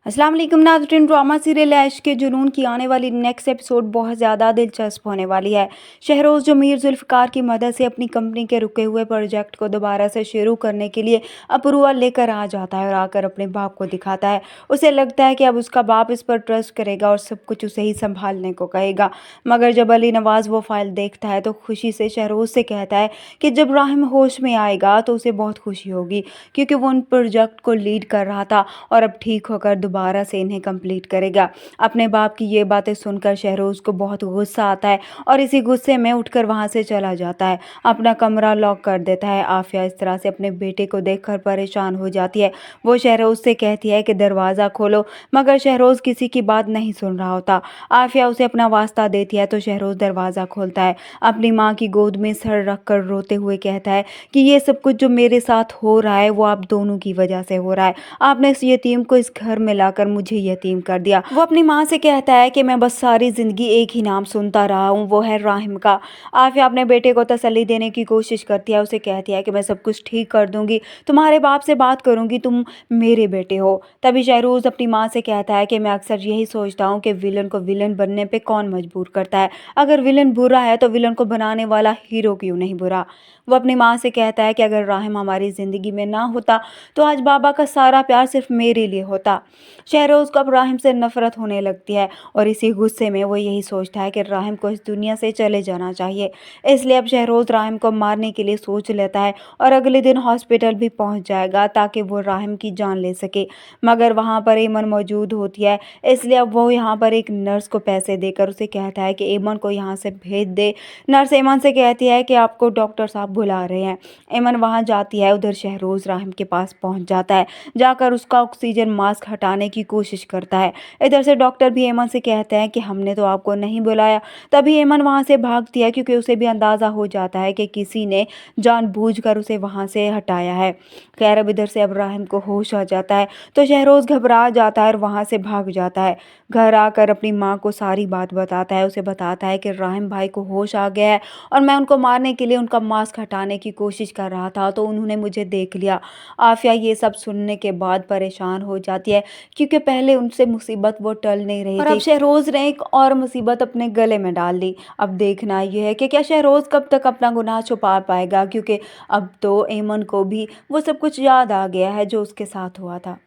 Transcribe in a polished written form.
अस्सलाम वालेकुम नाज़रीन। ड्रामा सीरियल ऐश के जुनून की आने वाली नेक्स्ट एपिसोड बहुत ज़्यादा दिलचस्प होने वाली है। शहरोज़ जो मीर जुल्फ़िकार की मदद से अपनी कंपनी के रुके हुए प्रोजेक्ट को दोबारा से शुरू करने के लिए अप्रूवल लेकर आ जाता है और आकर अपने बाप को दिखाता है। उसे लगता है कि अब उसका बाप इस पर ट्रस्ट करेगा और सब कुछ उसे ही संभालने को कहेगा। मगर जब अली नवाज़ वो फाइल देखता है तो खुशी से शहरोज़ से कहता है कि जब राहिम होश में आएगा तो उसे बहुत खुशी होगी, क्योंकि वो उन प्रोजेक्ट को लीड कर रहा था और अब ठीक होकर दोबारा से इन्हें कंप्लीट करेगा। अपने बाप की ये बातें सुनकर शहरोज़ को बहुत गुस्सा आता है और इसी गुस्से में उठकर वहाँ से चला जाता है। अपना कमरा लॉक कर देता है। आफिया इस तरह से अपने बेटे को देखकर परेशान हो जाती है। वो शहरोज़ से कहती है कि दरवाज़ा खोलो, मगर शहरोज़ किसी की बात नहीं सुन रहा होता। आफिया उसे अपना वास्ता देती है तो शहरोज़ दरवाज़ा खोलता है। अपनी माँ की गोद में सर रखकर रोते हुए कहता है कि ये सब कुछ जो मेरे साथ हो रहा है वो आप दोनों की वजह से हो रहा है। आपने इस यतीम को इस घर में लाकर मुझे यतीम कर दिया। वो अपनी माँ से कहता है कि मैं बस सारी जिंदगी एक ही नाम सुनता रहा हूँ, वो है राहिम का। आफिया अपने बेटे को तसल्ली देने की कोशिश करती है। उसे कहती है कि मैं सब कुछ ठीक कर दूंगी, तुम्हारे बाप से बात करूंगी, तुम मेरे बेटे हो। तभी शहरोज़ अपनी माँ से कहता है कि मैं अक्सर यही सोचता हूँ कि विलन को विलन बनने पे कौन मजबूर करता है। अगर विलन बुरा है तो विलन को बनाने वाला हीरो क्यों नहीं बुरा। वो अपनी माँ से कहता है कि अगर राहिम हमारी ज़िंदगी में ना होता तो आज बाबा का सारा प्यार सिर्फ मेरे लिए होता। शहरोज़ को अब राहिम से नफरत होने लगती है और इसी गुस्से में वो यही सोचता है कि राहिम को इस दुनिया से चले जाना चाहिए। इसलिए अब शहरोज़ राहिम को मारने के लिए सोच लेता है और अगले दिन हॉस्पिटल भी पहुंच जाएगा ताकि वो राहिम की जान ले सके। मगर वहाँ पर एमन मौजूद होती है, इसलिए अब वो यहाँ पर एक नर्स को पैसे देकर उसे कहता है कि एमन को यहाँ से भेज दे। नर्स एमन से कहती है कि आपको डॉक्टर साहब बुला रहे हैं। एमन वहाँ जाती है। उधर शहरोज़ राहिम के पास पहुँच जाता है। जाकर उसका ऑक्सीजन मास्क हटाने की कोशिश करता है। इधर से डॉक्टर भी एमन से कहते हैं कि हमने तो आपको नहीं बुलाया। तभी एमन वहाँ से भागती है, क्योंकि उसे भी अंदाज़ा हो जाता है कि किसी ने जानबूझकर उसे वहाँ से हटाया है। खैर अब इधर से अब राहिम को होश आ जाता है तो शहरोज़ घबरा जाता है और वहाँ से भाग जाता है। घर आकर अपनी माँ को सारी बात बताता है। उसे बताता है कि राहिम भाई को होश आ गया है और मैं उनको मारने के लिए उनका मास्क हटाने की कोशिश कर रहा था तो उन्होंने मुझे देख लिया। आफिया ये सब सुनने के बाद परेशान हो जाती है, क्योंकि पहले उनसे मुसीबत वो टल नहीं रही थी और अब शहरोज़ ने एक और मुसीबत अपने गले में डाल दी। अब देखना यह है कि क्या शहरोज़ कब तक अपना गुनाह छुपा पाएगा, क्योंकि अब तो एमन को भी वो सब कुछ याद आ गया है जो उसके साथ हुआ था।